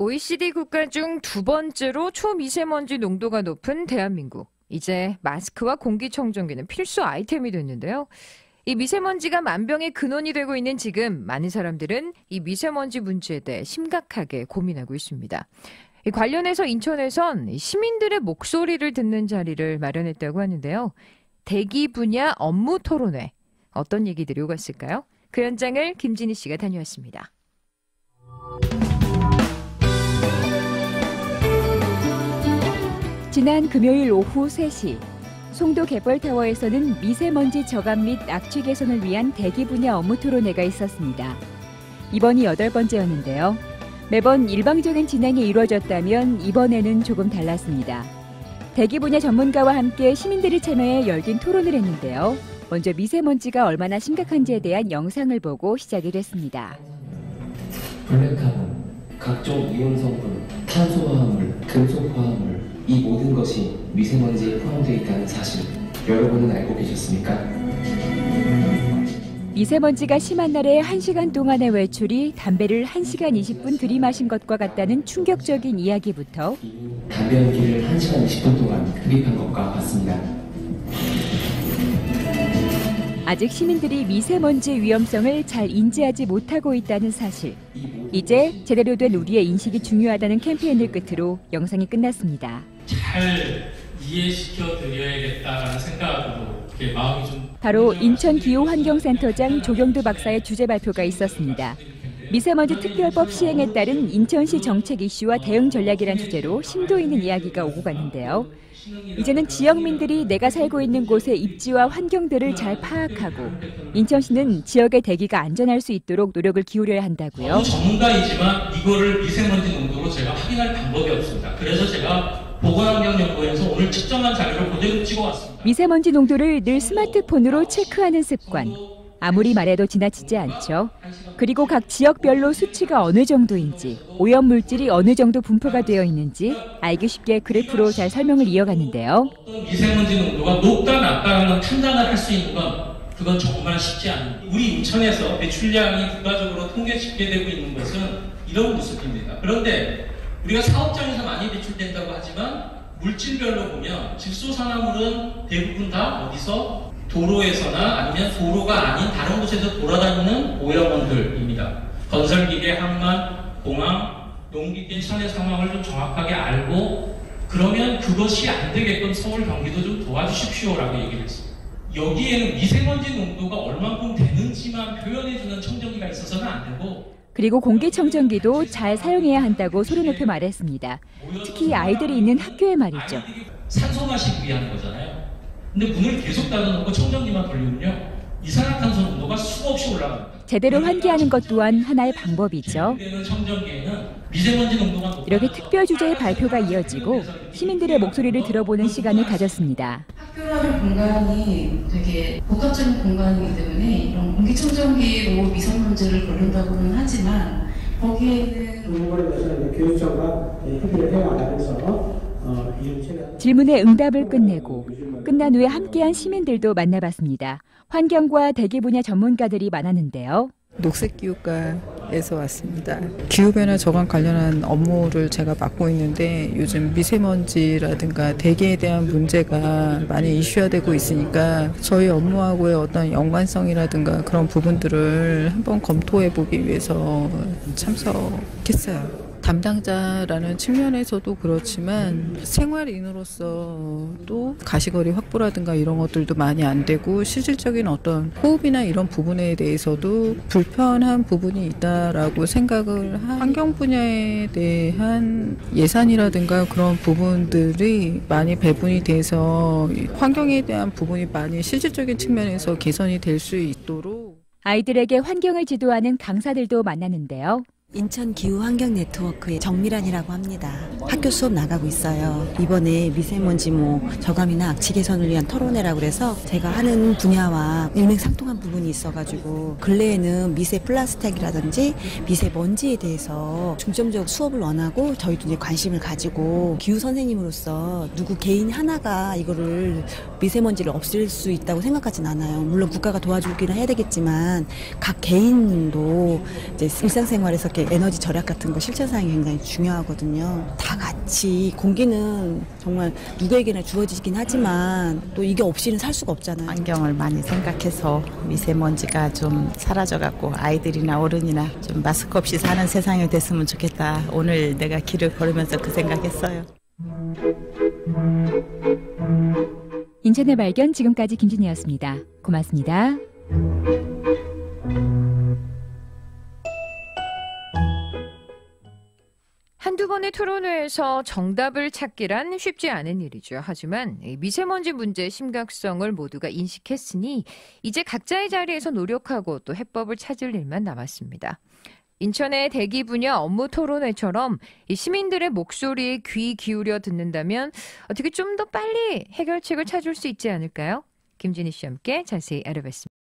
OECD 국가 중 두 번째로 초미세먼지 농도가 높은 대한민국. 이제 마스크와 공기청정기는 필수 아이템이 됐는데요. 이 미세먼지가 만병의 근원이 되고 있는 지금 많은 사람들은 이 미세먼지 문제에 대해 심각하게 고민하고 있습니다. 관련해서 인천에선 시민들의 목소리를 듣는 자리를 마련했다고 하는데요. 대기 분야 업무 토론회. 어떤 얘기들이 오갔을까요? 그 현장을 김진희 씨가 다녀왔습니다. 지난 금요일 오후 3시, 송도 갯벌타워에서는 미세먼지 저감 및 악취 개선을 위한 대기 분야 업무 토론회가 있었습니다. 이번이 8번째였는데요. 매번 일방적인 진행이 이루어졌다면 이번에는 조금 달랐습니다. 대기 분야 전문가와 함께 시민들이 참여해 열띤 토론을 했는데요. 먼저 미세먼지가 얼마나 심각한지에 대한 영상을 보고 시작이 됐습니다. 블랙카본, 각종 이온 성분, 탄소 화합물, 금속 화합물, 이 모든 것이 미세먼지에 포함되어 있다는 사실, 여러분은 알고 계셨습니까? 미세먼지가 심한 날에 1시간 동안의 외출이 담배를 1시간 20분 들이마신 것과 같다는 충격적인 이야기부터 담배 연기를 1시간 20분 동안 흡입한 것과 같습니다. 아직 시민들이 미세먼지의 위험성을 잘 인지하지 못하고 있다는 사실. 이제 제대로 된 우리의 인식이 중요하다는 캠페인을 끝으로 영상이 끝났습니다. 잘 이해시켜 드려야겠다라는 생각으로 마음이 좀 바로 인천기후환경센터장 조경두 박사의 주제 발표가 있었습니다. 미세먼지 특별법 시행에 따른 인천시 정책 이슈와 대응 전략이란 주제로 심도 있는 이야기가 오고 갔는데요. 이제는 지역민들이 내가 살고 있는 곳의 입지와 환경들을 잘 파악하고 인천시는 지역의 대기가 안전할 수 있도록 노력을 기울여야 한다고요. 전문가이지만 이거를 미세먼지 농도로 제가 확인할 방법이 없습니다. 그래서 제가 보건환경연구원에서 오늘 측정한 자료를 그대로 찍어왔습니다. 미세먼지 농도를 늘 스마트폰으로 체크하는 습관. 아무리 말해도 지나치지 않죠. 그리고 각 지역별로 수치가 어느 정도인지, 오염물질이 어느 정도 분포가 되어 있는지 알기 쉽게 그래프로 잘 설명을 이어갔는데요. 미세먼지 농도가 높다 낮다는 판단을 할 수 있는 건 그건 정말 쉽지 않은. 우리 인천에서 배출량이 국가적으로 통계 집계되고 있는 것은 이런 모습입니다. 그런데 우리가 사업장에서 많이 배출된다고 하지만 물질별로 보면 직소산화물은 대부분 다 어디서? 도로에서나 아니면 도로가 아닌 다른 곳에서 돌아다니는 오염원들입니다. 건설기계, 항만, 공항, 농기계, 산의 상황을 좀 정확하게 알고 그러면 그것이 안 되게끔 서울, 경기도 좀 도와주십시오라고 얘기를 했습니다. 여기에는 미세먼지 농도가 얼만큼 되는지만 표현해주는 청정기가 있어서는 안 되고 그리고 공기청정기도 잘 사용해야 한다고 소리 높여 말했습니다. 특히 아이들이 있는 학교에 말이죠. 산소 마시기 위한 거잖아요. 근데 문을 계속 닫아놓고 청정기만 돌리면요. 이산화탄소 농도가 수없이 올라갑니다. 제대로 환기하는 것 또한 하나의 방법이죠. 이렇게 특별 주제의 발표가 이어지고 시민들의 목소리를 들어보는 시간을 가졌습니다. 학교라는 공간이 되게 복합적인 공간이기 때문에 이런 공기청정기로 미세먼지를 걸른다고는 하지만 거기에는 그거에 대해서 교육청과 협의를 해나가면서 질문에 응답을 끝내고 끝난 후에 함께한 시민들도 만나봤습니다. 환경과 대기 분야 전문가들이 많았는데요. 녹색기후과에서 왔습니다. 기후변화 저감 관련한 업무를 제가 맡고 있는데 요즘 미세먼지라든가 대기에 대한 문제가 많이 이슈화되고 있으니까 저희 업무하고의 어떤 연관성이라든가 그런 부분들을 한번 검토해보기 위해서 참석했어요. 담당자라는 측면에서도 그렇지만 생활인으로서 가시거리 확보라든가 이런 것들도 많이 안 되고 실질적인 어떤 호흡이나 이런 부분에 대해서도 불편한 부분이 있다라고 생각을 환경 분야에 대한 예산이라든가 그런 부분들이 많이 배분이 돼서 환경에 대한 부분이 많이 실질적인 측면에서 개선이 될 수 있도록 아이들에게 환경을 지도하는 강사들도 만났는데요. 인천 기후환경 네트워크의 정미란이라고 합니다. 학교 수업 나가고 있어요. 이번에 미세먼지 저감이나 악취 개선을 위한 토론회라고 그래서 제가 하는 분야와 일맥상통한 부분이 있어가지고 근래에는 미세 플라스틱이라든지 미세먼지에 대해서 중점적 수업을 원하고 저희도 이제 관심을 가지고 기후 선생님으로서 누구 개인 하나가 이거를 미세먼지를 없앨 수 있다고 생각하진 않아요. 물론 국가가 도와주기는 해야 되겠지만 각 개인도 이제 일상생활에서 이렇게 에너지 절약 같은 거 실천사항이 굉장히 중요하거든요. 다 같이 공기는 정말 누구에게나 주어지긴 하지만 또 이게 없이는 살 수가 없잖아요. 환경을 많이 생각해서 미세먼지가 좀 사라져갖고 아이들이나 어른이나 좀 마스크 없이 사는 세상이 됐으면 좋겠다. 오늘 내가 길을 걸으면서 그 생각했어요. 인천의 발견 지금까지 김진희였습니다. 고맙습니다. 한두 번의 토론회에서 정답을 찾기란 쉽지 않은 일이죠. 하지만 이 미세먼지 문제의 심각성을 모두가 인식했으니 이제 각자의 자리에서 노력하고 또 해법을 찾을 일만 남았습니다. 인천의 대기 분야 업무 토론회처럼 이 시민들의 목소리에 귀 기울여 듣는다면 어떻게 좀 더 빨리 해결책을 찾을 수 있지 않을까요? 김진희 씨와 함께 자세히 알아봤습니다.